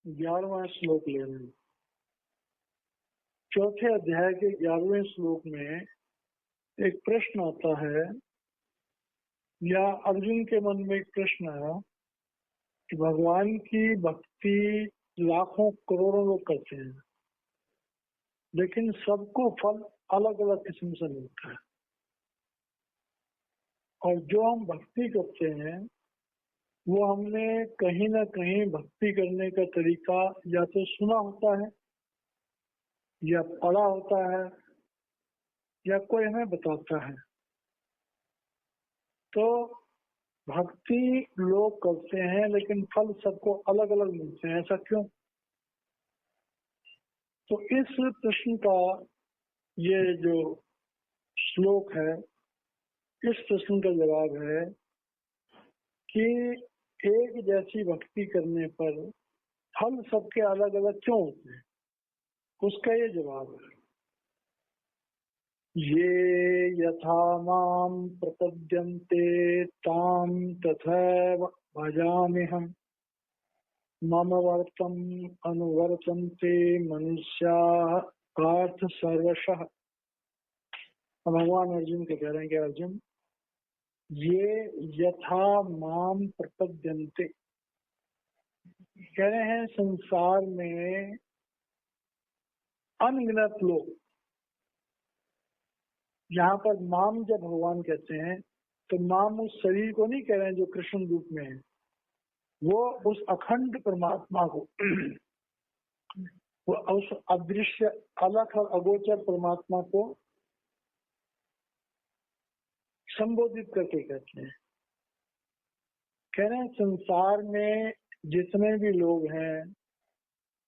11वां श्लोक ले रहे हैं। चौथे अध्याय के 11वें श्लोक में एक प्रश्न आता है, या अर्जुन के मन में एक प्रश्न है कि भगवान की भक्ति लाखों करोड़ों लोग करते हैं, लेकिन सबको फल अलग अलग किस्म से मिलता है। और जो हम भक्ति करते हैं वो हमने कहीं ना कहीं भक्ति करने का तरीका या तो सुना होता है या पढ़ा होता है या कोई हमें बताता है। तो भक्ति लोग करते हैं लेकिन फल सबको अलग अलग मिलते हैं, ऐसा क्यों? तो इस प्रश्न का ये जो श्लोक है, इस प्रश्न का जवाब है कि एक जैसी भक्ति करने पर फल सबके अलग अलग क्यों होते हैं, उसका ये जवाब है। ये यथा माम प्रपद्यन्ते ताम तथैव भजाम्यहम् मम वर्तम अनुवर्तन्ते मनुष्याः पार्थ सर्वशः। भगवान अर्जुन को कह रहे हैं कि अर्जुन, ये यथा माम प्रपद्यन्ते, कह रहे हैं संसार में अनगिनत लोग। यहाँ पर माम जब भगवान कहते हैं तो माम उस शरीर को नहीं कह रहे हैं जो कृष्ण रूप में है, वो उस अखंड परमात्मा को, वो उस अदृश्य अलग और अगोचर परमात्मा को संबोधित करके कहते हैं। कह रहे हैं संसार में जितने भी लोग हैं,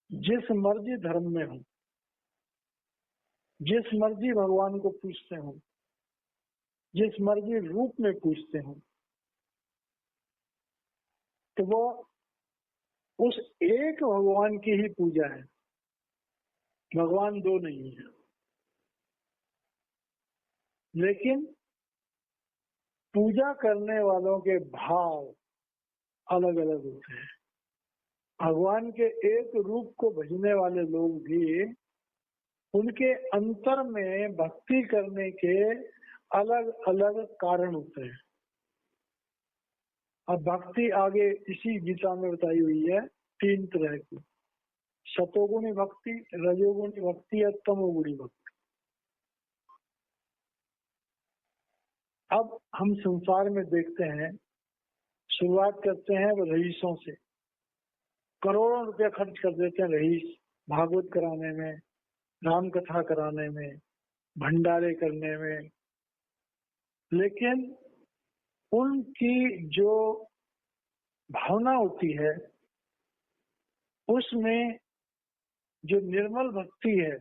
जिस मर्जी धर्म में हो, जिस मर्जी भगवान को पूछते हो, जिस मर्जी रूप में पूछते हो, तो वो उस एक भगवान की ही पूजा है। भगवान दो नहीं है, लेकिन पूजा करने वालों के भाव अलग अलग होते हैं। भगवान के एक रूप को भजने वाले लोग भी, उनके अंतर में भक्ति करने के अलग अलग कारण होते हैं। अब भक्ति आगे इसी गीता में बताई हुई है, 3 तरह की: सतोगुणी भक्ति, रजोगुणी भक्ति या तमोगुणी भक्ति। अब हम संसार में देखते हैं, शुरुआत करते हैं रईसों से, करोड़ों रुपया खर्च कर देते हैं रईस भागवत कराने में, राम कथा कराने में, भंडारे करने में, लेकिन उनकी जो भावना होती है उसमें जो निर्मल भक्ति है,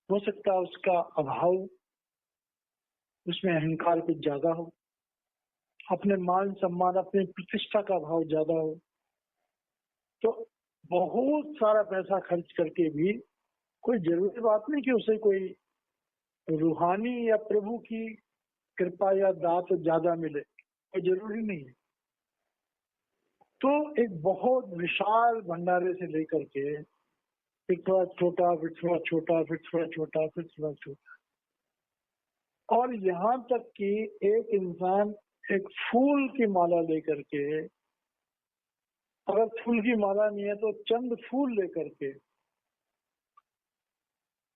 हो सकता है उसका अभाव, उसमें अहंकार कुछ ज्यादा हो, अपने मान सम्मान, अपनी प्रतिष्ठा का भाव ज्यादा हो। तो बहुत सारा पैसा खर्च करके भी कोई जरूरी बात नहीं कि उसे कोई रूहानी या प्रभु की कृपा या दात ज्यादा मिले, कोई जरूरी नहीं है। तो एक बहुत विशाल भंडारे से लेकर के फिर थोड़ा छोटा, फिर थोड़ा छोटा, फिर थोड़ा छोटा, फिर थोड़ा छोटा, और यहाँ तक कि एक इंसान एक फूल की माला लेकर के, अगर फूल की माला नहीं है तो चंद फूल लेकर के,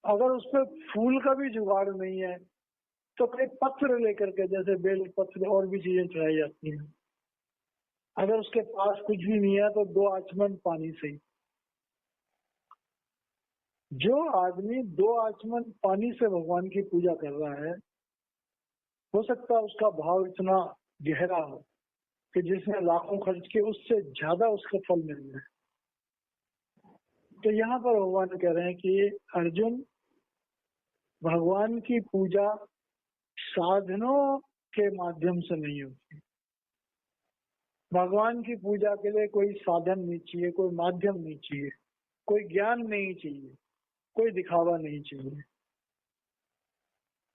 अगर उस पर फूल का भी जुगाड़ नहीं है तो कई पत्र लेकर के, जैसे बेल पत्र और भी चीजें चढ़ाई जाती हैं, अगर उसके पास कुछ भी नहीं है तो 2 आचमन पानी से ही। जो आदमी 2 आचमन पानी से भगवान की पूजा कर रहा है, हो सकता है उसका भाव इतना गहरा हो कि जिसने लाखों खर्च किए उससे ज्यादा उसका फल मिल जाए। तो यहाँ पर भगवान कह रहे हैं कि अर्जुन, भगवान की पूजा साधनों के माध्यम से नहीं होती। भगवान की पूजा के लिए कोई साधन नहीं चाहिए, कोई माध्यम नहीं चाहिए, कोई ज्ञान नहीं चाहिए, कोई दिखावा नहीं चाहिए।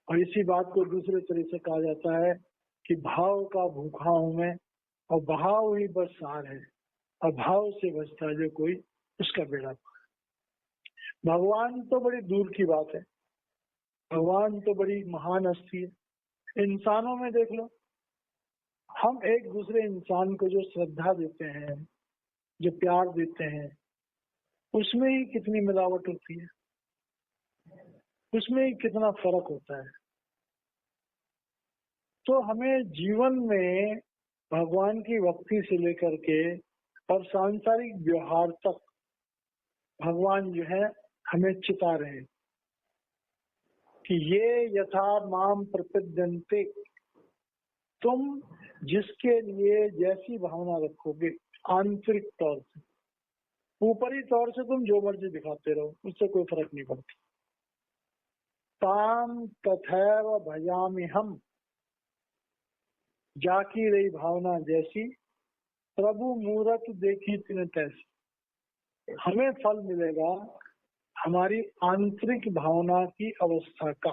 और इसी बात को दूसरे तरह से कहा जाता है कि भाव का भूखा हूं मैं और बहाव ही बस सार है। अभाव से बचता है जो कोई, उसका बेड़ा पार। भगवान तो बड़ी दूर की बात है, भगवान तो बड़ी महान हस्ती है। इंसानों में देख लो, हम एक दूसरे इंसान को जो श्रद्धा देते हैं, जो प्यार देते हैं, उसमें ही कितनी मिलावट होती है, उसमें ही कितना फर्क होता है। तो हमें जीवन में भगवान की भक्ति से लेकर के और सांसारिक व्यवहार तक भगवान जो है हमें चिता रहे हैं कि ये यथा माम प्रपद्यन्ते, तुम जिसके लिए जैसी भावना रखोगे आंतरिक तौर से, ऊपरी तौर से तुम जो मर्जी दिखाते रहो, उससे कोई फर्क नहीं पड़ता। ताम तथैव भजामि हम, जाकी रही भावना जैसी, प्रभु मूरत देखी तिन तैसी। हमें फल मिलेगा हमारी आंतरिक भावना की अवस्था का,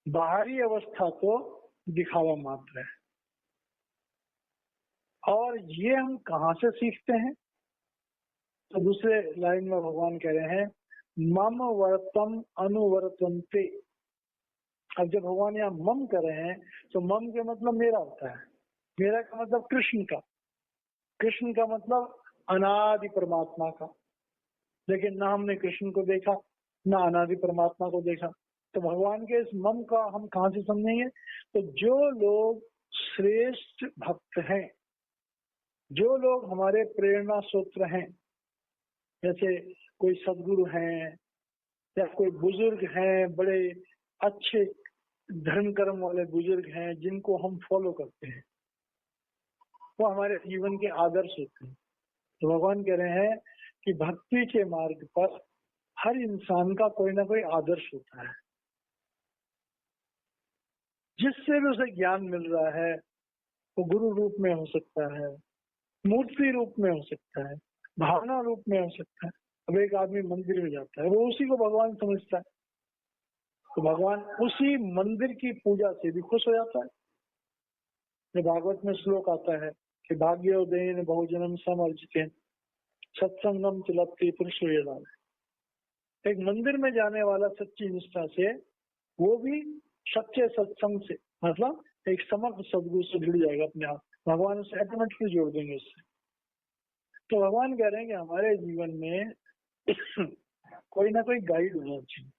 बाहरी अवस्था तो दिखावा मात्र है। और ये हम कहाँ से सीखते हैं? तो दूसरे लाइन में भगवान कह रहे हैं मम वर्तम अनुवर्तन्ते। अब जब भगवान यहाँ मम कर रहे हैं तो मम के मतलब मेरा होता है, मेरा का मतलब कृष्ण का, कृष्ण का मतलब अनादि परमात्मा का। लेकिन ना हमने कृष्ण को देखा, ना अनादि परमात्मा को देखा, तो भगवान के इस मम का हम कहाँ से समझेंगे? तो जो लोग श्रेष्ठ भक्त हैं, जो लोग हमारे प्रेरणा सूत्र हैं, जैसे कोई सदगुरु हैं या कोई बुजुर्ग हैं, बड़े अच्छे धर्म कर्म वाले बुजुर्ग हैं जिनको हम फॉलो करते हैं, वो हमारे जीवन के आदर्श होते हैं। तो भगवान कह रहे हैं कि भक्ति के मार्ग पर हर इंसान का कोई ना कोई आदर्श होता है, जिससे भी उसे ज्ञान मिल रहा है। वो गुरु रूप में हो सकता है, मूर्ति रूप में हो सकता है, भावना रूप में हो सकता है। अब एक आदमी मंदिर में जाता है, वो उसी को भगवान समझता है, तो भगवान उसी मंदिर की पूजा से भी खुश हो जाता है। जब भागवत में श्लोक आता है कि भाग्योदयन बहुजनम समर्जितेन सत्संगम तिलप्ति पुरुष। एक मंदिर में जाने वाला सच्ची निष्ठा से, वो भी सच्चे सत्संग से, मतलब एक समर्थ सदगुरु से जुड़ जाएगा अपने आप, भगवान उसे ऑटोमेटिकली जोड़ देंगे उससे। तो भगवान कह रहे हैं कि हमारे जीवन में कोई ना कोई गाइड होना चाहिए,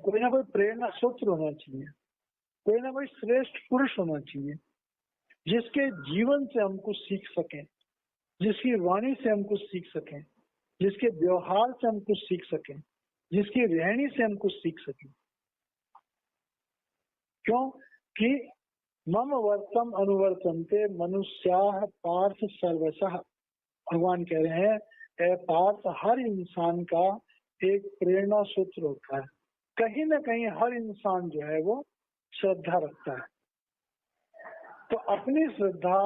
कोई ना कोई प्रेरणा सूत्र होना चाहिए, कोई ना कोई श्रेष्ठ पुरुष होना चाहिए, जिसके जीवन से हम कुछ सीख सकें, जिसकी वाणी से हम कुछ सीख सकें, जिसके व्यवहार से हम कुछ सीख सकें, जिसकी रहनी से हम कुछ सीख सकें। क्यों कि मम वर्तम अनुवर्तन्ते मनुष्याः पार्थ सर्वशः। भगवान कह रहे हैं पार्थ, हर इंसान का एक प्रेरणा सूत्र होता है। कहीं ना कहीं हर इंसान जो है वो श्रद्धा रखता है, तो अपनी श्रद्धा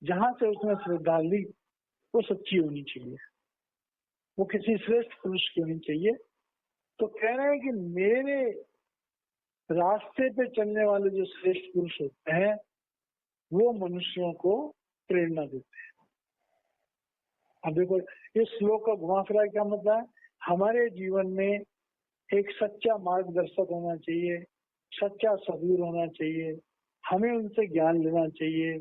जहां से उसने श्रद्धा ली वो सच्ची होनी चाहिए, वो किसी श्रेष्ठ पुरुष की होनी चाहिए। तो कह रहे हैं कि मेरे रास्ते पे चलने वाले जो श्रेष्ठ पुरुष होते हैं वो मनुष्यों को प्रेरणा देते हैं। अब देखो इस श्लोक का घुमा फिरा क्या मतलब है? हमारे जीवन में एक सच्चा मार्गदर्शक होना चाहिए, सच्चा सदगुरु होना चाहिए, हमें उनसे ज्ञान लेना चाहिए,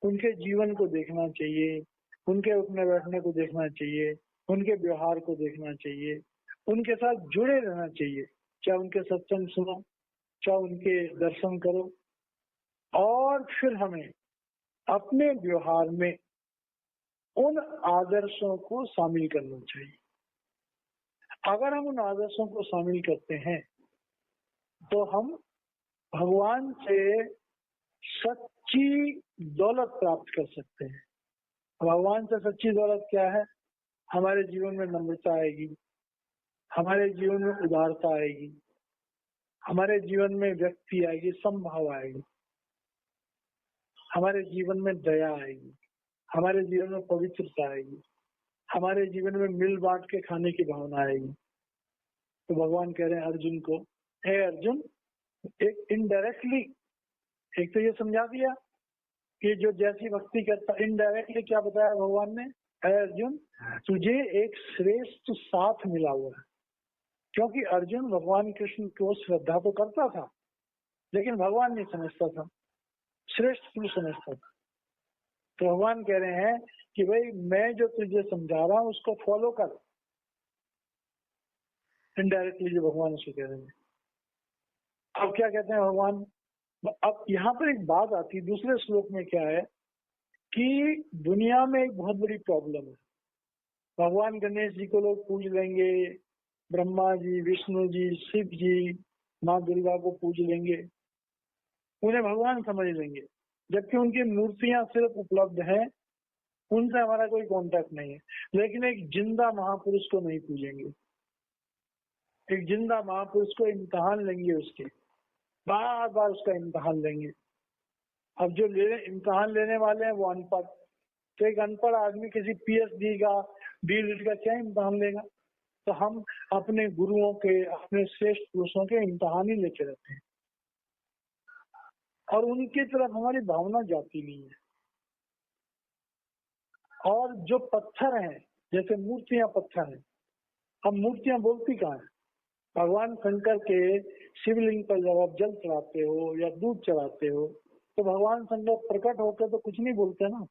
उनके जीवन को देखना चाहिए, उनके उठने बैठने को देखना चाहिए, उनके व्यवहार को देखना चाहिए, उनके साथ जुड़े रहना चाहिए, चाहे उनके सत्संग सुनो, चाहे उनके दर्शन करो, और फिर हमें अपने व्यवहार में उन आदर्शों को शामिल करना चाहिए। अगर हम उन आदर्शों को शामिल करते हैं तो हम भगवान से सच्ची दौलत प्राप्त कर सकते हैं। भगवान से सच्ची दौलत क्या है? हमारे जीवन में नम्रता आएगी, हमारे जीवन में उदारता आएगी, हमारे जीवन में व्यक्ति आएगी, समभाव आएगी, हमारे जीवन में दया आएगी, हमारे जीवन में पवित्रता आएगी, हमारे जीवन में मिल बांट के खाने की भावना आएगी। तो भगवान कह रहे हैं अर्जुन को, हे अर्जुन, एक इनडायरेक्टली एक तो ये समझा दिया कि जो जैसी भक्ति करता, इनडायरेक्टली क्या बताया भगवान ने, अर्जुन तुझे एक श्रेष्ठ साथ मिला हुआ है। क्योंकि अर्जुन भगवान कृष्ण को श्रद्धा तो करता था, लेकिन भगवान नहीं समझता था, श्रेष्ठ पुरुष समझता था। तो भगवान कह रहे हैं कि भाई मैं जो तुझे समझा रहा हूं उसको फॉलो कर। इनडायरेक्टली जो भगवान उसे कह रहे हैं। अब क्या कहते हैं भगवान, अब यहाँ पर एक बात आती है दूसरे श्लोक में, क्या है कि दुनिया में एक बहुत बड़ी प्रॉब्लम है। भगवान गणेश जी को लोग पूज लेंगे, ब्रह्मा जी, विष्णु जी, शिव जी, माँ दुर्गा को पूज लेंगे, उन्हें भगवान समझ लेंगे, जबकि उनकी मूर्तियां सिर्फ उपलब्ध हैं, उनसे हमारा कोई कांटेक्ट नहीं है। लेकिन एक जिंदा महापुरुष को नहीं पूजेंगे। एक जिंदा महापुरुष को इम्तिहान लेंगे, उसके बार बार उसका इम्तिहान लेंगे। अब जो इम्तिहान लेने वाले हैं वो अनपढ़, तो एक अनपढ़ आदमी किसी पीएचडी का, डीलिट का क्या इम्तिहान लेगा। तो हम अपने गुरुओं के, अपने श्रेष्ठ पुरुषों के इम्तिहान ही लेके रहते हैं, और उनकी तरफ हमारी भावना जाती नहीं है। और जो पत्थर हैं, जैसे मूर्तियां पत्थर हैं, अब मूर्तियां बोलती कहाँ है। भगवान शंकर के शिवलिंग पर जब आप जल चढ़ाते हो या दूध चढ़ाते हो, तो भगवान शंकर प्रकट होकर तो कुछ नहीं बोलते ना।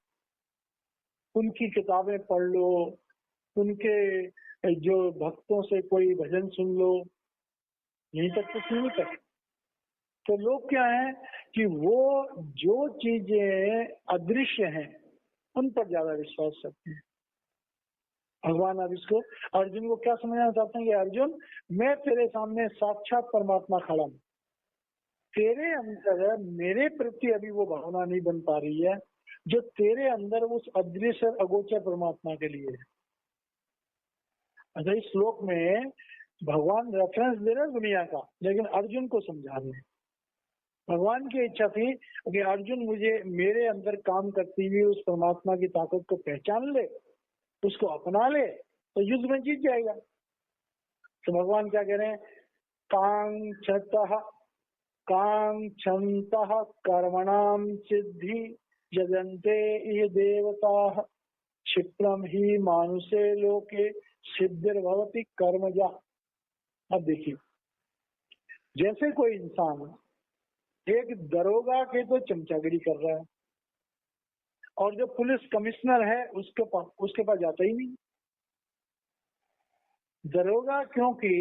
उनकी किताबें पढ़ लो, उनके जो भक्तों से कोई भजन सुन लो, यहीं तक तो सीमित है। तो लोग क्या है कि वो जो चीजें अदृश्य हैं उन पर ज्यादा विश्वास करते हैं। भगवान अब इसको अर्जुन को क्या समझाना चाहते हैं कि अर्जुन मैं तेरे सामने साक्षात परमात्मा खड़ा हूं, तेरे अंदर मेरे प्रति अभी वो भावना नहीं बन पा रही है जो तेरे अंदर उस अदृश्य और अगोचर परमात्मा के लिए है। अच्छा, इस श्लोक में भगवान रेफरेंस दे रहे हैं दुनिया का, लेकिन अर्जुन को समझा रहे हैं। भगवान की इच्छा थी कि अर्जुन मुझे मेरे अंदर काम करती हुई उस परमात्मा की ताकत को पहचान ले, उसको अपना ले, तो युद्ध में जीत जाएगा। तो भगवान क्या कह रहे हैं, कांक्षन्तः कर्मणाम सिद्धि यजन्ते इह देवताः क्षिप्रम ही मानुषे लोके सिद्धिर्भवति कर्मजा। अब देखिए, जैसे कोई इंसान एक दरोगा के तो चमचागिरी कर रहा है, और जो पुलिस कमिश्नर है उसके पास जाता ही नहीं। दरोगा क्योंकि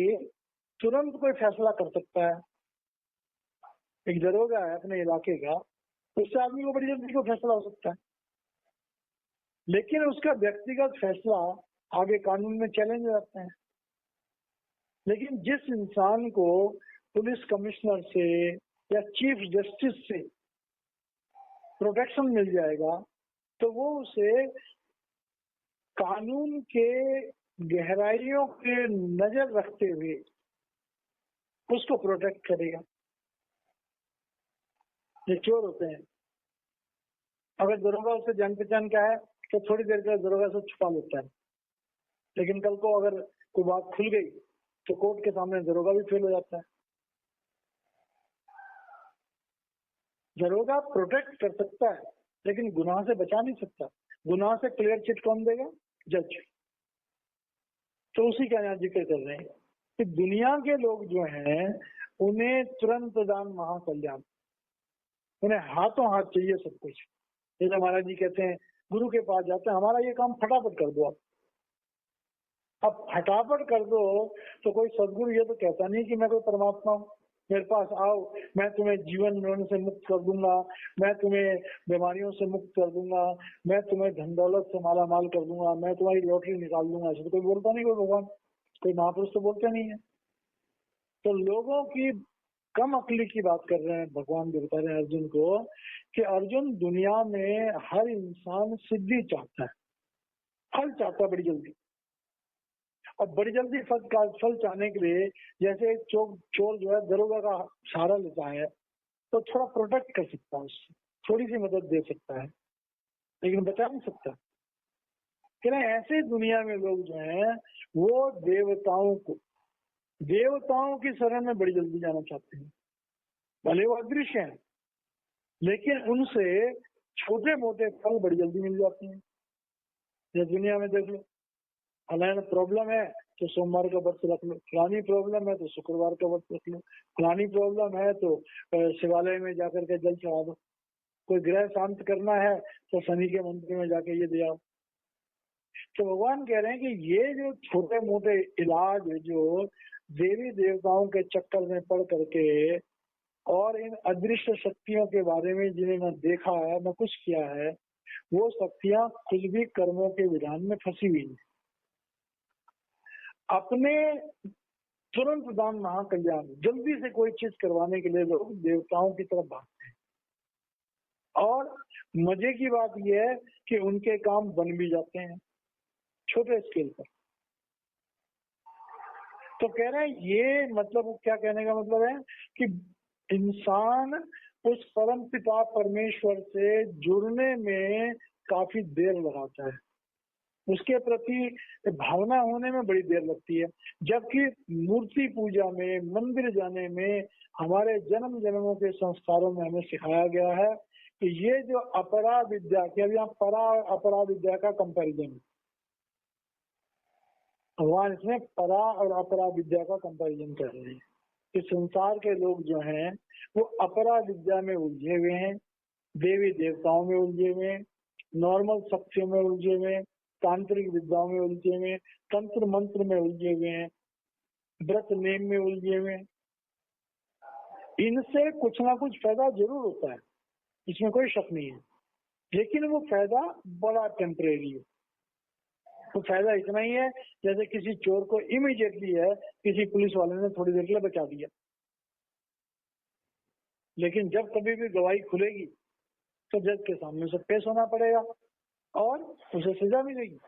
तुरंत कोई फैसला कर सकता है, एक दरोगा है अपने इलाके का, उससे आदमी को बड़ी जल्दी को फैसला हो सकता है, लेकिन उसका व्यक्तिगत फैसला आगे कानून में चैलेंज रहता है। लेकिन जिस इंसान को पुलिस कमिश्नर से या चीफ जस्टिस से प्रोटेक्शन मिल जाएगा, तो वो उसे कानून के गहराइयों के नजर रखते हुए उसको प्रोटेक्ट करेगा। ये चोर होते हैं, अगर दरोगा उससे जान पहचान का है तो थोड़ी देर के दरोगा से छुपा लेता है, लेकिन कल को अगर कोई बात खुल गई तो कोर्ट के सामने दरोगा भी फेल हो जाता है। दरोगा प्रोटेक्ट कर सकता है, लेकिन गुनाह से बचा नहीं सकता। गुनाह से क्लियर चिट कौन देगा, जज। तो उसी का यहाँ जिक्र कर रहे हैं कि दुनिया के लोग जो हैं उन्हें तुरंत दान महाकल्याण, उन्हें हाथों हाथ चाहिए सब कुछ। जैसे महाराज जी कहते हैं, गुरु के पास जाते हैं, हमारा ये काम फटाफट कर दो आप। अब फटाफट कर दो तो कोई सदगुरु ये तो कहता नहीं कि मैं कोई परमात्मा हूँ, मेरे पास आओ मैं तुम्हें जीवन मरण से मुक्त कर दूंगा, मैं तुम्हें बीमारियों से मुक्त कर दूंगा, मैं तुम्हें धन दौलत से माला माल कर दूंगा, मैं तुम्हारी लॉटरी निकाल दूंगा। ऐसे तो कोई बोलता नहीं, कोई भगवान, कोई महापुरुष तो बोलते नहीं है। तो लोगों की कम अक्ली की बात कर रहे हैं भगवान जो बता रहे हैं अर्जुन को कि अर्जुन दुनिया में हर इंसान सिद्धि चाहता है, फल चाहता है बड़ी जल्दी, और बड़ी जल्दी फल चाहने के लिए जैसे चोर जो है दरोगा का सहारा लेता है तो थोड़ा प्रोटेक्ट कर सकता है, उससे थोड़ी सी मदद दे सकता है, लेकिन बचा नहीं सकता। कि ऐसे दुनिया में लोग जो हैं वो देवताओं की शरण में बड़ी जल्दी जाना चाहते हैं, भले वो अदृश्य हैं, लेकिन उनसे छोटे मोटे फल बड़ी जल्दी मिल जाते हैं। ये दुनिया में देख लो, फलाना प्रॉब्लम है तो सोमवार का व्रत रख लो, फलानी प्रॉब्लम है तो शुक्रवार का व्रत रख लो, फलानी प्रॉब्लम है तो शिवालय में जाकर के जल चढ़ा दो, कोई ग्रह शांत करना है तो शनि के मंदिर में जाके ये दे आओ। तो भगवान कह रहे हैं कि ये जो छोटे मोटे इलाज जो देवी देवताओं के चक्कर में पड़ करके और इन अदृश्य शक्तियों के बारे में जिन्हें न देखा है न कुछ किया है, वो शक्तियां कुछ भी कर्मों के विधान में फंसी हुई है। अपने तुरंत दान महाकल्याण, जल्दी से कोई चीज करवाने के लिए लोग देवताओं की तरफ भागते हैं। और मजे की बात यह है कि उनके काम बन भी जाते हैं छोटे स्केल पर। तो कह रहे हैं ये मतलब, क्या कहने का मतलब है कि इंसान उस परम पिता परमेश्वर से जुड़ने में काफी देर लगाता है, उसके प्रति भावना होने में बड़ी देर लगती है। जबकि मूर्ति पूजा में, मंदिर जाने में, हमारे जन्म जन्मों के संस्कारों में हमें सिखाया गया है कि ये जो अपरा विद्या, कि अब यहाँ परा और अपरा विद्या का कंपैरिजन है, भगवान इसमें परा और अपरा विद्या का कंपैरिजन कर रहे हैं कि संसार के लोग जो हैं वो अपरा विद्या में उलझे हुए हैं, देवी देवताओं में उलझे हुए हैं, नॉर्मल शक्तियों में उलझे हुए हैं, तांत्रिक विद्याओं में उलझे हुए हैं, तंत्र मंत्र में उलझे हुए हैं, व्रत नेम में उलझे हुए हैं। इनसे कुछ ना कुछ फायदा जरूर होता है, इसमें कोई शक नहीं है, लेकिन वो फायदा बड़ा टेम्परेरी है। तो फायदा इतना ही है जैसे किसी चोर को इमीडिएटली है किसी पुलिस वाले ने थोड़ी देर के लिए बचा दिया, लेकिन जब कभी भी गवाही खुलेगी तो जज के सामने से पेश होना पड़ेगा और उसे सजा मिलेगी।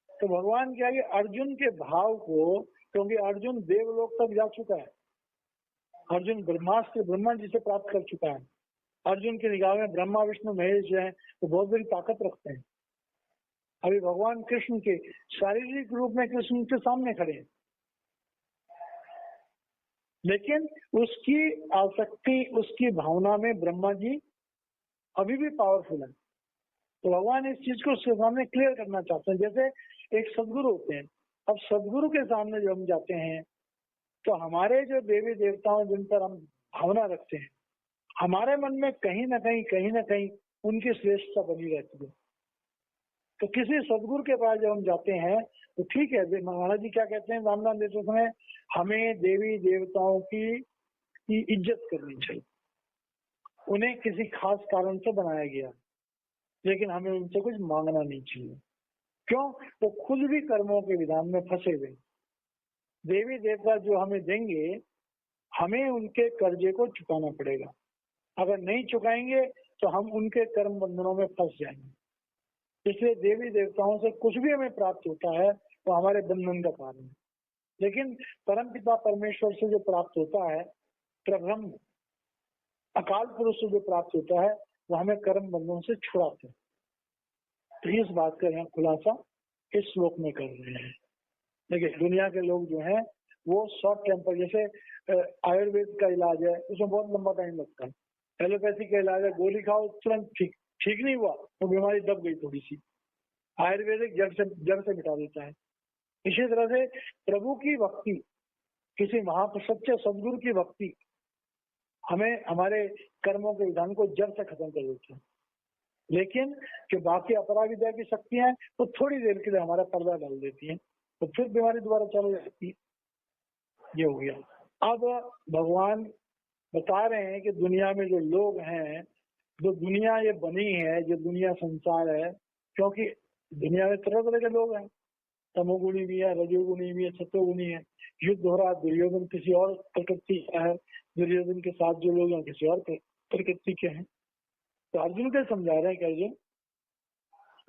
तो भगवान क्या है, अर्जुन के भाव को, क्योंकि अर्जुन देवलोक तक जा चुका है, अर्जुन ब्रह्मास्त्र ब्रह्मा जी से प्राप्त कर चुका है, अर्जुन की निगाह में ब्रह्मा विष्णु महेश जो है वो बहुत बड़ी ताकत रखते हैं। अभी भगवान कृष्ण के शारीरिक रूप में कृष्ण के सामने खड़े हैं, लेकिन उसकी आसक्ति, उसकी भावना में ब्रह्मा जी अभी भी पावरफुल है। तो भगवान इस चीज को उसके सामने क्लियर करना चाहते हैं। जैसे एक सदगुरु होते हैं, अब सदगुरु के सामने जब हम जाते हैं तो हमारे जो देवी देवताओं जिन पर हम भावना रखते हैं, हमारे मन में कहीं ना कहीं उनकी श्रेष्ठता बनी रहती है। तो किसी सदगुरु के पास जब हम जाते हैं तो ठीक है, महाराज जी क्या कहते हैं रामदान देते समय, हमें देवी देवताओं की इज्जत करनी चाहिए, उन्हें किसी खास कारण से बनाया गया, लेकिन हमें उनसे कुछ मांगना नहीं चाहिए। क्यों? वो खुद भी कर्मों के विधान में फंसे हुए। देवी देवता जो हमें देंगे, हमें उनके कर्जे को चुकाना पड़ेगा। अगर नहीं चुकाएंगे तो हम उनके कर्म बंधनों में फंस जाएंगे। इसलिए देवी देवताओं से कुछ भी हमें प्राप्त होता है तो हमारे बंधन का कारण है, लेकिन परमपिता परमेश्वर से जो प्राप्त होता है, प्रब्रह्म अकाल पुरुष से जो प्राप्त होता है, वो हमें कर्म बंधनों से छुड़ाते हैं। तो इस बात का यहाँ खुलासा इस श्लोक में कर रहे हैं। देखिए दुनिया के लोग जो हैं वो शॉर्ट टेम्पर, जैसे आयुर्वेद का इलाज है उसमें बहुत लंबा टाइम लगता है, एलोपैथी का इलाज है गोली खाओ तुरंत ठीक नहीं हुआ तो बीमारी दब गई थोड़ी सी, आयुर्वेदिक जड़ से मिटा देता है। इसी तरह से प्रभु की भक्ति, किसी सच्चे सदगुरु की भक्ति हमें हमारे कर्मों के विधान को जड़ से खत्म कर देते हैं। लेकिन जो बाकी अपराविद्या की शक्तियां हैं वो थोड़ी देर के लिए हमारा पर्दा डाल देती हैं, तो फिर बीमारी दोबारा चालू हो जाती है। ये हो गया। अब भगवान बता रहे हैं कि दुनिया में जो लोग हैं, जो दुनिया ये बनी है, जो दुनिया संसार है, क्योंकि दुनिया में तरह तरह के लोग हैं, तमोगुणी भी है, रजोगुणी भी है, सतोगुणी है। युद्ध हो रहा, दुर्योधन किसी और प्रकृति का है, दुर्योधन के साथ जो लोग हैं किसी और प्रकृति के हैं। तो अर्जुन को समझा रहे हैं कि अर्जुन,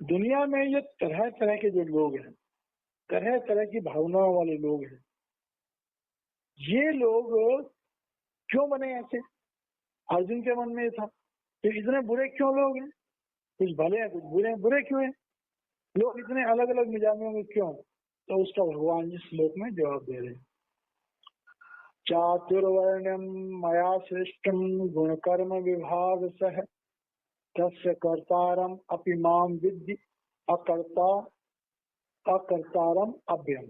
दुनिया में ये तरह तरह के जो लोग हैं, तरह तरह की भावनाओं वाले लोग हैं, ये लोग क्यों बने ऐसे? अर्जुन के मन में था तो इतने बुरे क्यों लोग हैं? कुछ भले हैं कुछ बुरे हैं, बुरे क्यों हैं? लोग इतने अलग अलग मिजाजों में क्यों? तो उसका भगवान इस श्लोक में जवाब दे रहे हैं। चातुर्वर्ण्यम मया सृष्टम गुण कर्म विभाग सह तस्य कर्तारम अपि माम विद्धि अकर्तारम अव्ययम।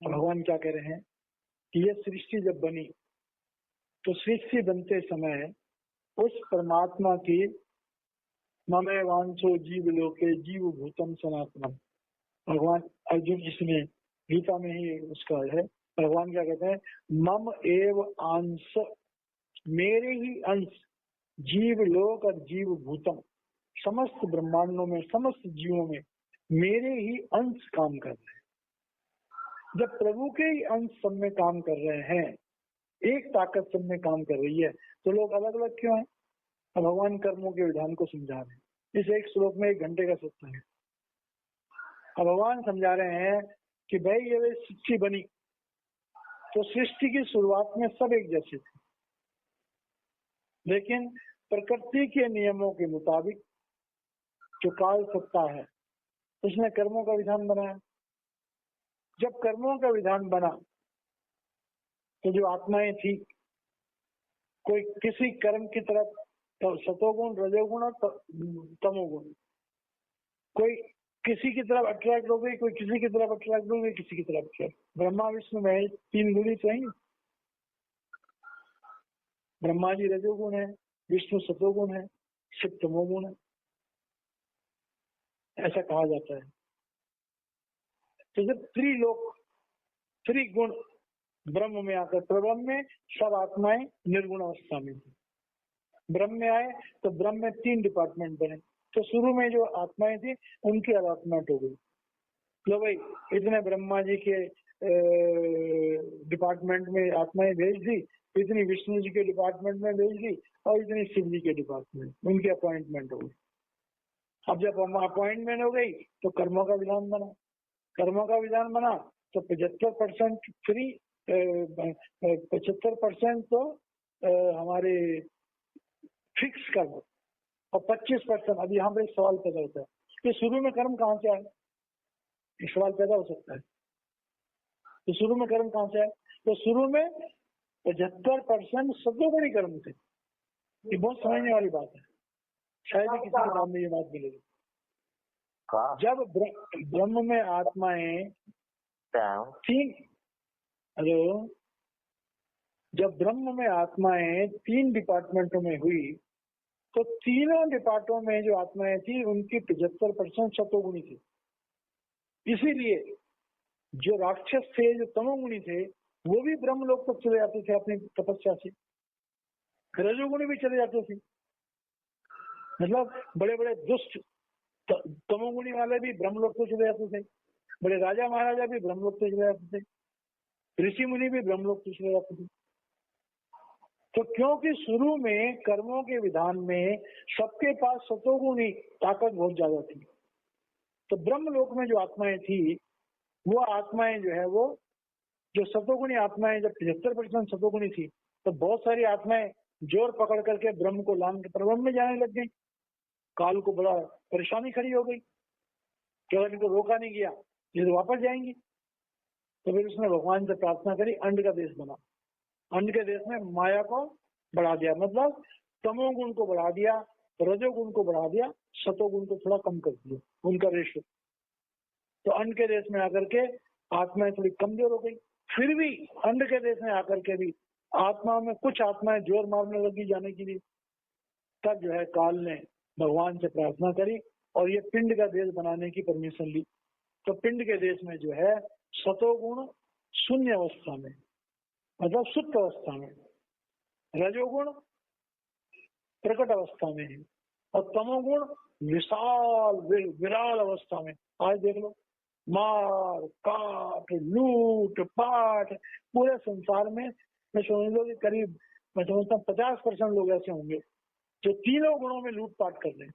भगवान क्या कह रहे हैं कि ये सृष्टि जब बनी तो सृष्टि बनते समय उस परमात्मा की ममे वांछो जीव लोके जीव भूतम सनातनम, भगवान अर्जुन इसमें गीता में ही उसका है। भगवान क्या कहते हैं, मम एव अंश, मेरे ही अंश, जीव लोक और जीव भूतम, समस्त ब्रह्मांडों में समस्त जीवों में मेरे ही अंश काम कर रहे हैं। जब प्रभु के ही अंश सब में काम कर रहे हैं, एक ताकत सब में काम कर रही है, तो लोग अलग अलग क्यों हैं? भगवान कर्मों के विधान को समझा रहे हैं। इस एक श्लोक में 1 घंटे का सत्य है। भगवान समझा रहे हैं कि भाई ये सृष्टि बनी तो सृष्टि की शुरुआत में सब एक जैसे थे, लेकिन प्रकृति के नियमों के मुताबिक जो काल सत्ता है उसने कर्मों का विधान बनाया। जब कर्मों का विधान बना तो जो आत्माएं थी, कोई किसी कर्म की तरफ तो सतोगुण, रजोगुण और तमोगुण, कोई किसी की तरफ अट्रैक्ट हो गई, कोई किसी की तरफ अट्रैक्ट हो गई, किसी की तरफ अट्रैक्ट। ब्रह्मा विष्णु महेश 3 गुणी तो हैं। ब्रह्मा जी रजोगुण है, विष्णु सतोगुण है, शिव तमोगुण है, ऐसा कहा जाता है। तो जब त्रिगुण ब्रह्म में आकर, प्रब्रह्म में सब आत्माएं निर्गुण अवस्था में थी। ब्रह्म में आए तो ब्रह्म में 3 डिपार्टमेंट बने। तो शुरू में जो आत्माएं थी उनकी अलॉटमेंट हो गई, लो भाई इतने ब्रह्मा जी के डिपार्टमेंट में आत्माएं भेज दी, इतनी विष्णु जी के डिपार्टमेंट में भेज दी, और इतनी शिव जी के डिपार्टमेंट, उनकी अपॉइंटमेंट हो गई। अब जब अपॉइंटमेंट हो गई तो कर्मों का विधान बना। कर्मों का विधान बना तो 75% फ्री, 75% तो हमारे फिक्स कर्म, और 25%। अब यहाँ पे एक सवाल पैदा होता है कि शुरू में कर्म कहाँ से आए? एक सवाल पैदा हो सकता है, तो शुरू में कर्म कहाँ से आए? तो शुरू में 75% सत्वगुणी कर्म थे। ये बहुत समझने वाली बात है, शायद ही किसी किताब में ये बात मिलेगी। जब ब्रह्म में आत्माएं जब ब्रह्म में आत्माएं 3 डिपार्टमेंटों में हुई तो तीनों डिपार्टमेंटों में जो आत्माएं थी उनकी 75% सतोगुणी थी। इसीलिए जो राक्षस थे, जो तमोगुणी थे, वो भी ब्रह्म लोक तक चले जाते थे अपनी तपस्या से। रजोगुणी भी चले जाते थे, मतलब बड़े बड़े दुष्ट तमोगुणी वाले भी ब्रह्मलोक से चले जाते थे, बड़े राजा महाराजा भी ब्रह्मलोक से चले जाते थे, ऋषि मुनि भी ब्रह्मलोक से चले जाते थे। तो क्योंकि शुरू में कर्मों के विधान में सबके पास सतोगुणी ताकत बहुत ज्यादा थी, तो ब्रह्मलोक में जो आत्माएं थी वो आत्माएं जो है, वो जो सतोगुणी आत्माएं जब 75% सतोगुणी थी, तो बहुत सारी आत्माएं जोर पकड़ करके ब्रह्म को लांग के परब्रह्म में जाने लग गई। काल को बड़ा परेशानी खड़ी हो गई कि अगर इनको रोका नहीं गया ये तो वापस जाएंगे। तो फिर उसने भगवान से प्रार्थना करी, अंड का देश बना। अंड के देश में माया को बढ़ा दिया, मतलब तमोगुण को बढ़ा दिया, रजोगुण को बढ़ा दिया, सतोगुण को थोड़ा कम कर दिया, उनका रेशो। तो अंड के देश में आकर के आत्माएं थोड़ी कमजोर हो गई। फिर भी अंड के देश में आकर के भी आत्मा में कुछ आत्माएं जोर मारने लगी जाने के लिए। तब जो है काल ने भगवान से प्रार्थना करी और ये पिंड का देश बनाने की परमिशन ली। तो पिंड के देश में जो है सतोगुण शून्य अवस्था में, मतलब सुप्त अवस्था में, रजोगुण प्रकट अवस्था में है, और तमोगुण विशाल विराल अवस्था में। आज देख लो, मार काट लूट पाट पूरे संसार में मैं समझ लो कि करीब मैं समझता हूँ 50% लोग ऐसे होंगे जो तीनों गुणों में लूटपाट कर रहे हैं।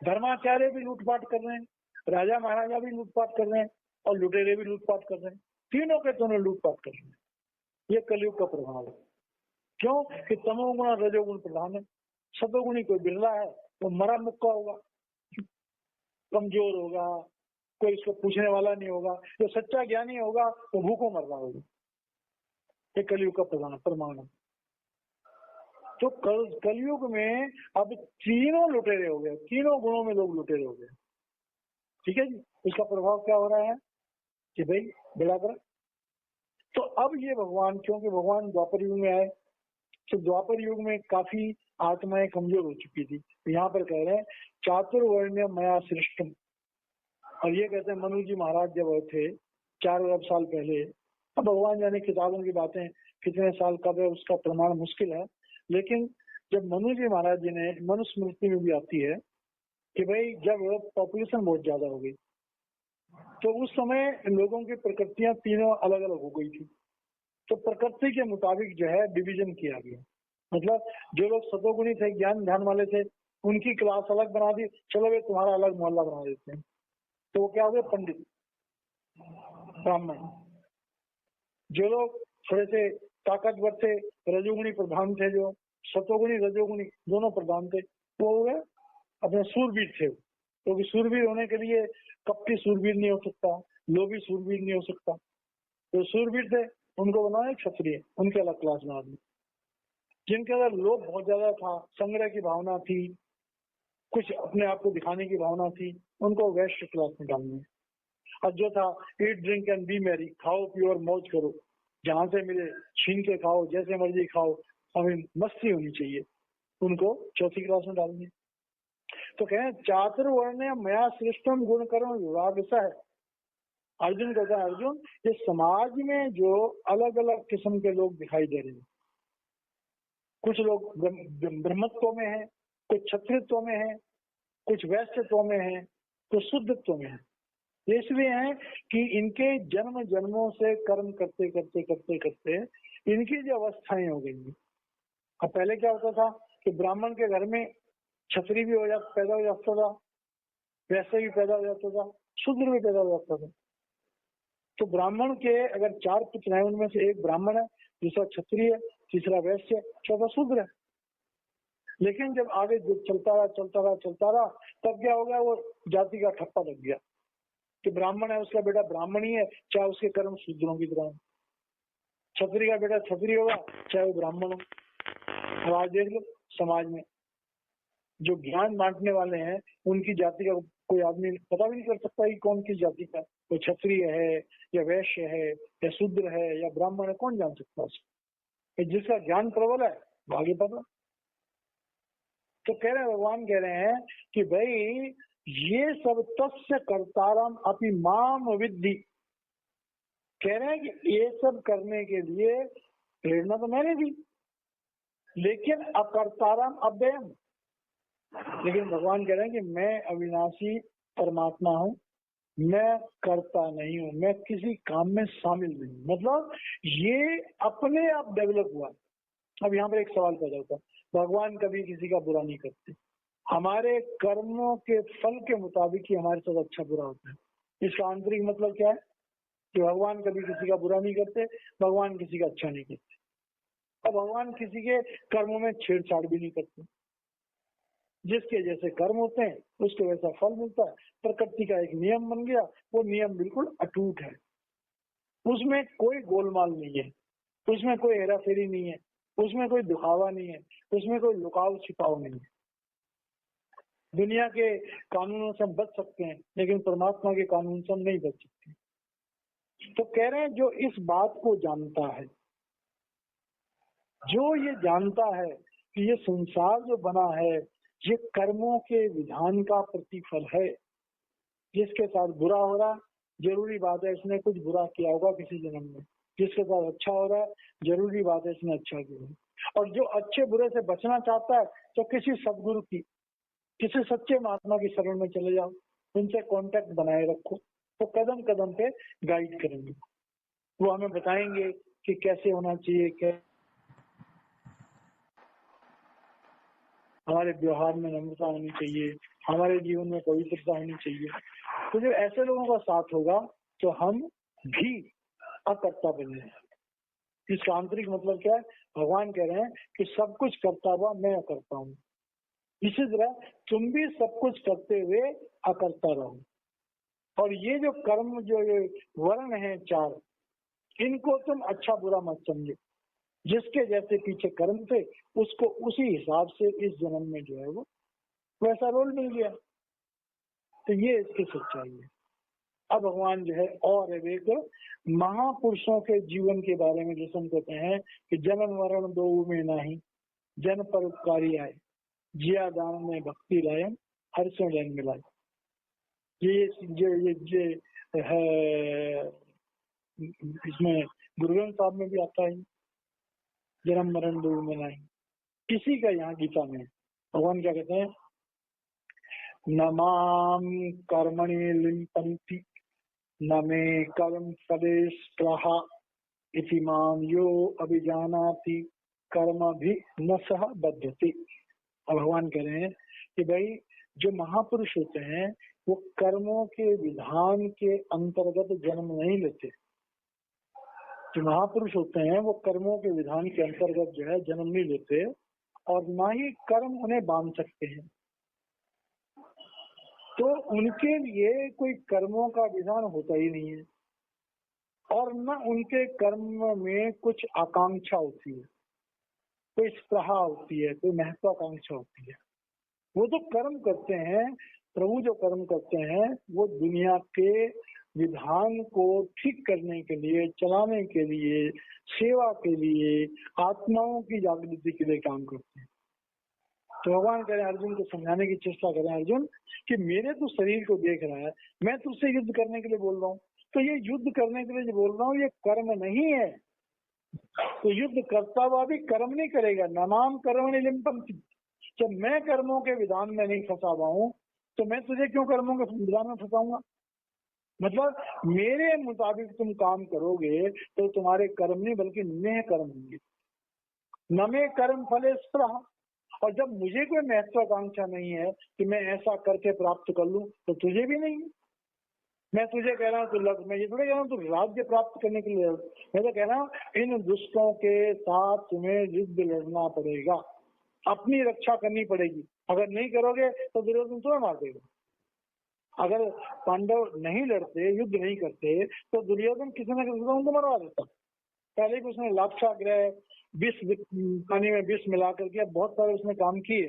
धर्माचार्य भी लूटपाट कर रहे हैं, राजा महाराजा भी लूटपाट कर रहे हैं, और लुटेरे भी लूटपाट कर रहे हैं। तीनों के दोनों लूटपाट कर रहे हैं। ये कलयुग का प्रभाव है। क्यों कि तमोगुण और रजोगुण प्रधान है। सतोगुणी कोई बिरला है तो मरा मुक्का होगा, कमजोर होगा, कोई इसको पूछने वाला नहीं होगा। जो सच्चा ज्ञानी होगा वो भूखों मर रहा होगा। ये कलयुग का प्रमाण है। तो कलयुग में अब तीनों लुटेरे हो गए, तीनों गुणों में लोग लुटेरे हो गए। ठीक है जी। इसका प्रभाव क्या हो रहा है कि भाई बेड़ा कर। तो अब ये भगवान, क्योंकि भगवान द्वापर युग में आए, तो द्वापर युग में काफी आत्माएं कमजोर हो चुकी थी। तो यहाँ पर कह रहे हैं चातुर्वर्ण्य मया सृष्टम। और ये कहते हैं मनु जी महाराज जब थे 4 अरब साल पहले, अब भगवान जाने किताबों की बातें कितने साल कब है उसका प्रमाण मुश्किल है, लेकिन जब मनु जी महाराज जी ने, मनुस्मृति में भी आती है कि भाई जब पॉपुलेशन बहुत ज्यादा हो गई तो उस समय लोगों की प्रकृतियां तीनों अलग अलग हो गई थी। तो प्रकृति के मुताबिक जो है डिवीजन किया गया। मतलब जो लोग सतोगुणी थे, ज्ञान ध्यान वाले थे, उनकी क्लास अलग बना दी, चलो भाई तुम्हारा अलग मोहल्ला बना देते हैं। तो वो क्या हो गए? पंडित, ब्राह्मण। जो लोग थोड़े से ताकतवर थे, रजोगुणी प्रधान थे, जो सतोगुणी रजोगुणी दोनों प्रधान थे, वो हो गए अपने सूरवीर थे। क्योंकि सूरवीर होने के लिए कपटी सूरवीर नहीं हो सकता, लोभी सूरवीर नहीं हो सकता। तो सूरवीर थे उनको बनाया क्षत्रिय, उनके अलग क्लास बना दी। जिनके अंदर लोभ बहुत ज्यादा था, संग्रह की भावना थी, कुछ अपने आप को दिखाने की भावना थी, उनको वैश्य क्लास में डालना। और जो था eat drink and B Mary, खाओ पियो और मौज करो, जहां से मिले छीन के खाओ, जैसे मर्जी खाओ, हमें मस्ती होनी चाहिए, उनको चौथी क्लास में डालेंगे। तो कहें चातुर्वर्ण्य मया सृष्टम गुण कर्म विभाग सा है। अर्जुन कहता है, अर्जुन ये समाज में जो अलग अलग किस्म के लोग दिखाई दे रहे हैं, कुछ लोग ब्रह्मत्व में है, कुछ क्षत्रित्व में है, कुछ वैश्यत्व में है, कुछ शुद्धत्व में है। इसलिए है कि इनके जन्म जन्मों से कर्म करते करते करते करते इनकी जो अवस्थाएं हो गई। अब पहले क्या होता था कि ब्राह्मण के घर में क्षत्रिय भी पैदा हो जाता था, वैश्य भी पैदा हो जाता था, शूद्र भी पैदा हो जाता था। तो ब्राह्मण के अगर 4 पुत्र हैं, उनमें से एक ब्राह्मण है, दूसरा क्षत्रिय, तीसरा वैश्य, चौथा शूद्र है। लेकिन जब आगे चलता रहा तब क्या हो गया, वो जाति का ठप्पा लग गया कि ब्राह्मण है उसका बेटा ब्राह्मण ही है, चाहे उसके कर्म शूद्रों की तरह। क्षत्रिय का बेटा क्षत्रिय होगा, चाहे वो ब्राह्मण हो। अब आज देख लो समाज में जो ज्ञान बांटने वाले हैं, उनकी जाति का कोई आदमी पता भी नहीं कर सकता कि कौन किस जाति का, वो क्षत्रिय है या वैश्य है या शूद्र है या ब्राह्मण है, कौन जान सकता है? जिसका ज्ञान प्रबल है वो आगे पता। तो कह रहे हैं, भगवान कह रहे हैं कि भाई ये सब तस्य कर्तारम अपि माम विद्धि। कह रहे हैं कि ये सब करने के लिए प्रेरणा तो मैंने दी, लेकिन अकर्तारम अव्ययम। लेकिन भगवान कह रहे हैं कि मैं अविनाशी परमात्मा हूं, मैं करता नहीं हूं, मैं किसी काम में शामिल नहीं हूं। मतलब ये अपने आप डेवलप हुआ। अब यहाँ पर एक सवाल पैदा होता है, भगवान कभी किसी का बुरा नहीं करते, हमारे कर्मों के फल के मुताबिक ही हमारे साथ अच्छा बुरा होता है। इसका आंतरिक मतलब क्या है कि भगवान कभी किसी का बुरा नहीं करते, भगवान किसी का अच्छा नहीं करते, और भगवान किसी के कर्मों में छेड़छाड़ भी नहीं करते। जिसके जैसे कर्म होते हैं उसको वैसा फल मिलता है। प्रकृति का एक नियम बन गया, वो नियम बिल्कुल अटूट है, उसमें कोई गोलमाल नहीं है, उसमें कोई हेराफेरी नहीं है, उसमें कोई दिखावा नहीं है, उसमें कोई लुकाव छिपाव नहीं है। दुनिया के कानूनों से हम बच सकते हैं, लेकिन परमात्मा के कानून से हम नहीं बच सकते। तो कह रहे हैं जो इस बात को जानता है, जो ये जानता है कि ये संसार जो बना है ये कर्मों के विधान का प्रतिफल है। जिसके साथ बुरा हो रहा जरूरी बात है इसने कुछ बुरा किया होगा किसी जन्म में, जिसके साथ अच्छा हो रहा है जरूरी बात है इसने अच्छा किया। और जो अच्छे बुरे से बचना चाहता है तो किसी सदगुरु की, किसी सच्चे महात्मा की शरण में चले जाओ, उनसे कांटेक्ट बनाए रखो, तो कदम कदम पे गाइड करेंगे, वो हमें बताएंगे कि कैसे होना चाहिए, क्या हमारे व्यवहार में नम्रता होनी चाहिए, हमारे जीवन में पवित्रता होनी चाहिए। तो जब ऐसे लोगों का साथ होगा तो हम भी अकर्ता बनेंगे। इसका आंतरिक मतलब क्या है? भगवान कह रहे हैं कि सब कुछ करता हुआ मैं अकर्ता हूँ, इसी तरह तुम भी सब कुछ करते हुए अकर्ता रहो। और ये जो कर्म, जो ये वर्ण है 4, इनको तुम अच्छा बुरा मत समझो। जिसके जैसे पीछे कर्म थे उसको उसी हिसाब से इस जन्म में जो है वो वैसा रोल मिल गया। तो ये इसकी सच्चाई है। अब भगवान जो है और एक महापुरुषों के जीवन के बारे में जैसे हम कहते हैं कि जन्म मरण दो में नहीं, जन परोपकारी आए, जिया दान में भक्ति लाए, हर से जन मिलाए। ये है, इसमें गुरु ग्रंथ साहब में भी आता है, जन्म मरण दो में नहीं। किसी का यहाँ गीता में भगवान क्या कहते हैं, नमाम कर्मणि लिम्पन्ति न मे कर्म फले स्पृहा इति माम यो अभिजानाति कर्म भी न सह बध्यति। भगवान कह रहे हैं कि भाई जो महापुरुष होते हैं वो कर्मों के विधान के अंतर्गत जन्म नहीं लेते। जो महापुरुष होते हैं वो कर्मों के विधान के अंतर्गत जो है जन्म नहीं लेते और ना ही कर्म उन्हें बांध सकते हैं। तो उनके लिए कोई कर्मों का विधान होता ही नहीं है और न उनके कर्म में कुछ आकांक्षा होती है, कोई स्पृहा होती है, कोई महत्वाकांक्षा होती है। वो जो कर्म करते हैं, प्रभु जो कर्म करते हैं वो दुनिया के विधान को ठीक करने के लिए, चलाने के लिए, सेवा के लिए, आत्माओं की जागृति के लिए काम करते हैं। तो भगवान कह रहे हैं अर्जुन को समझाने की चेष्टा करें, अर्जुन कि मेरे तो शरीर को देख रहा है, मैं तुझसे युद्ध करने के लिए बोल रहा हूँ, तो ये युद्ध करने के लिए जो बोल रहा हूँ ये कर्म नहीं है। तो युद्ध करता हुआ भी कर्म नहीं करेगा। नमाम कर्मणि लिम्पन्ति, जब मैं कर्मों के विधान में नहीं फंसा हुआ हूँ तो मैं तुझे क्यों कर्मों के विधान में फंसाऊंगा। मतलब मेरे मुताबिक तुम काम करोगे तो तुम्हारे कर्म नहीं बल्कि नेह कर्म होंगे। न मे कर्म फले स्पृहा, और जब मुझे कोई महत्वाकांक्षा नहीं है कि मैं ऐसा करके प्राप्त कर लूं तो तुझे भी नहीं है। मैं तुझे कह रहा हूँ मैं ये थोड़ा कह रहा हूँ तू राज्य प्राप्त करने के लिए, मैं तो कह रहा हूँ इन दुष्टों के साथ तुम्हें युद्ध लड़ना पड़ेगा, अपनी रक्षा करनी पड़ेगी। अगर नहीं करोगे तो दुर्योधन तुम्हें मार देगा। अगर पांडव नहीं लड़ते, युद्ध नहीं करते तो दुर्योधन किसी न किसी को मरवा देता। पहले भी उसने लाक्षाग्रह, विष पानी में विष मिला करके बहुत सारे उसने काम किए।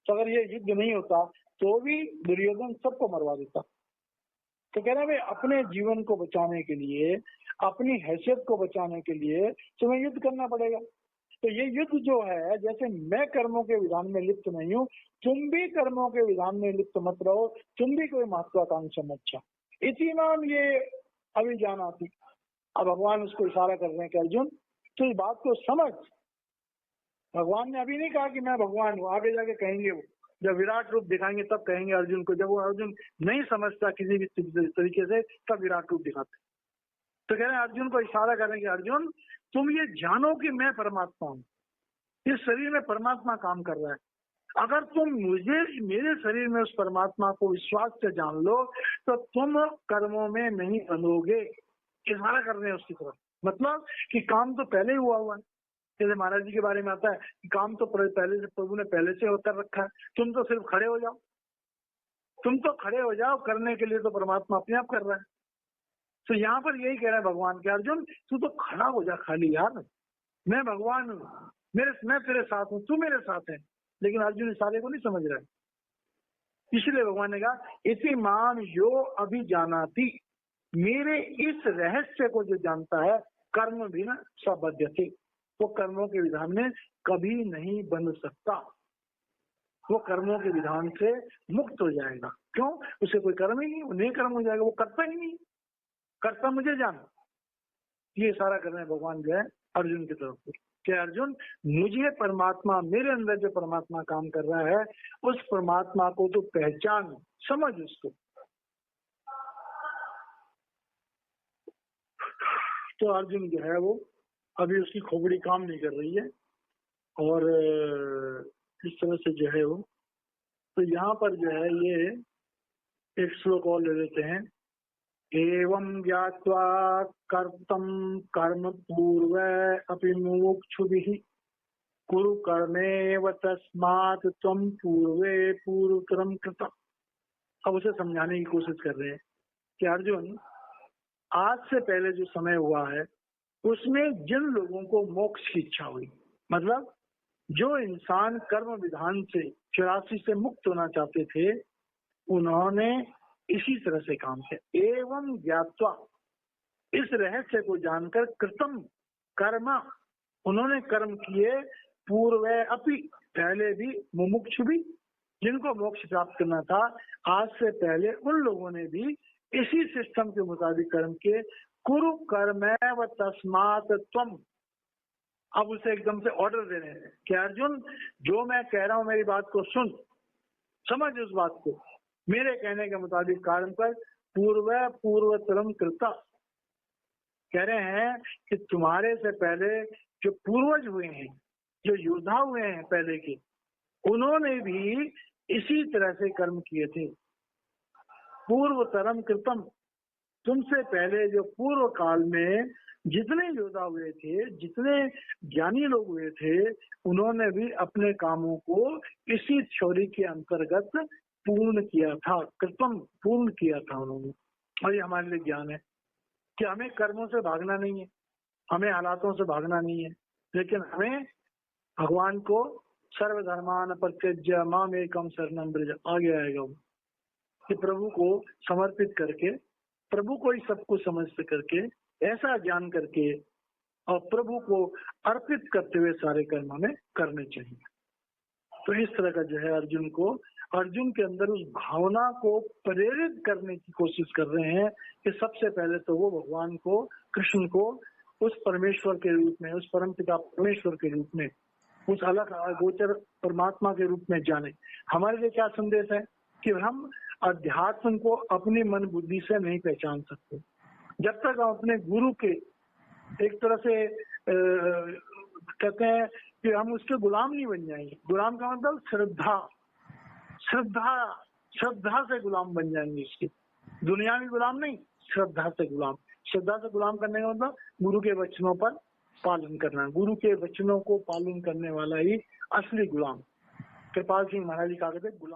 तो अगर ये युद्ध नहीं होता तो भी दुर्योधन सबको मरवा देता। तो कह रहे हैं भाई अपने जीवन को बचाने के लिए, अपनी हैसियत को बचाने के लिए तुम्हें युद्ध करना पड़ेगा। तो ये युद्ध जो है, जैसे मैं कर्मों के विधान में लिप्त नहीं हूँ, तुम भी कर्मों के विधान में लिप्त मत रहो, तुम भी कोई महत्वाकांक्षा मत चाहो। इसी नाम ये अभी जाना थी। अब भगवान उसको इशारा कर रहे हैं कि अर्जुन तो इस बात को समझ। भगवान ने अभी नहीं कहा कि मैं भगवान हूँ, आगे जाके कहेंगे वो, जब विराट रूप दिखाएंगे तब कहेंगे अर्जुन को। जब वो अर्जुन नहीं समझता किसी भी तरीके से तब विराट रूप दिखाते। तो कह रहे हैं अर्जुन को इशारा करेंगे, अर्जुन तुम ये जानो कि मैं परमात्मा हूँ, इस शरीर में परमात्मा काम कर रहा है। अगर तुम मुझे मेरे शरीर में उस परमात्मा को विश्वास से जान लो तो तुम कर्मों में नहीं बंधोगे। इशारा कर रहे हैं उसकी तरफ। मतलब कि काम तो पहले ही हुआ है। जैसे महाराज जी के बारे में आता है कि काम तो पहले से प्रभु ने पहले से कर रखा है, तुम तो सिर्फ खड़े हो जाओ, तुम तो खड़े हो जाओ, करने के लिए तो परमात्मा अपने आप कर रहा है। तो यहाँ पर यही कह रहा है भगवान के, अर्जुन तू तो खड़ा हो जा खाली यार, मैं भगवान हूँ, मैं तेरे साथ हूँ, तू मेरे साथ है। लेकिन अर्जुन इशारे को नहीं समझ रहा है। इसलिए भगवान ने कहा इसी मान यो अभी जानाति, मेरे इस रहस्य को जो जानता है कर्म भी न सबद्ध थे, वो कर्मों के विधान में कभी नहीं बन सकता। वो कर्मों के विधान से मुक्त हो जाएगा। क्यों? उसे कोई कर्म ही नहीं, वो नहीं कर्म हो जाएगा, वो करता ही नहीं। करता मुझे जान। ये सारा कर रहे हैं भगवान जो है अर्जुन की तरफ से कि अर्जुन मुझे परमात्मा, मेरे अंदर जो परमात्मा काम कर रहा है उस परमात्मा को तो पहचान, समझ उसको। तो अर्जुन जो है वो अभी उसकी खोपड़ी काम नहीं कर रही है और इस तरह से जो है वो, तो यहाँ पर जो है ये एक श्लोक और ले लेते हैं। एवं ज्ञात्वा कर्तम कर्म पूर्व अपि मुमुक्षुभिः कुरु कर्मेव तस्मात् त्वं पूर्वे पूर्वतरं कृतम्। अब उसे समझाने की कोशिश कर रहे हैं कि अर्जुन आज से पहले जो समय हुआ है उसमें जिन लोगों को मोक्ष की इच्छा हुई, मतलब जो इंसान कर्म विधान से 84 से मुक्त होना चाहते थे, उन्होंने इसी तरह से काम किया। एवं ज्ञात्वा, इस रहस्य को जानकर, कृतम कर्म, उन्होंने कर्म किए, पूर्व अपि, पहले भी, मुमुक्षु भी, जिनको मोक्ष प्राप्त करना था आज से पहले, उन लोगों ने भी इसी सिस्टम के मुताबिक कर्म किए। कुरु कर्मैव तस्मात् त्वम, अब उसे एकदम से ऑर्डर दे रहे हैं कि अर्जुन, जो मैं कह रहा हूं मेरी बात को सुन, समझ उस बात को, मेरे कहने के मुताबिक कार्य कर। पूर्वतरम कृता, कह रहे हैं कि तुम्हारे से पहले जो पूर्वज हुए हैं, जो योद्धा हुए हैं पहले के, उन्होंने भी इसी तरह से कर्म किए थे। पूर्वतरम कृतम, तुमसे पहले जो पूर्व काल में जितने योद्धा हुए थे, जितने ज्ञानी लोग हुए थे, उन्होंने भी अपने कामों को इसी थ्योरी के अंतर्गत पूर्ण किया था, कृतम पूर्ण किया था उन्होंने। और ये हमारे लिए ज्ञान है कि हमें कर्मों से भागना नहीं है, हमें हालातों से भागना नहीं है, लेकिन हमें भगवान को सर्वधर्मान परित्यज्य माम एकम शरणम व्रज, आगे आएगा वो, कि प्रभु को समर्पित करके, प्रभु को ही सब कुछ समझ करके, ऐसा ज्ञान करके और प्रभु को अर्पित करते हुए सारे कर्म हमें करने चाहिए। तो इस तरह का जो है अर्जुन के अंदर उस भावना को प्रेरित करने की कोशिश कर रहे हैं कि सबसे पहले तो वो भगवान को, कृष्ण को उस परमेश्वर के रूप में, उस परमपिता परमेश्वर के रूप में, उस अलग गोचर परमात्मा के रूप में जाने। हमारे लिए क्या संदेश है कि हम अध्यात्म को अपनी मन बुद्धि से नहीं पहचान सकते। जब तक हम अपने गुरु के एक तरह से कहते हैं कि हम उसके गुलाम नहीं बन जाएंगे। गुलाम का मतलब श्रद्धा से गुलाम बन जाएंगे इसके, दुनियावी गुलाम नहीं, श्रद्धा से गुलाम। श्रद्धा से गुलाम करने का मतलब गुरु के वचनों पर पालन करना, गुरु के वचनों को पालन करने वाला ही असली गुलाम। कृपाल सिंह महाराज जी कहा करते गुलाम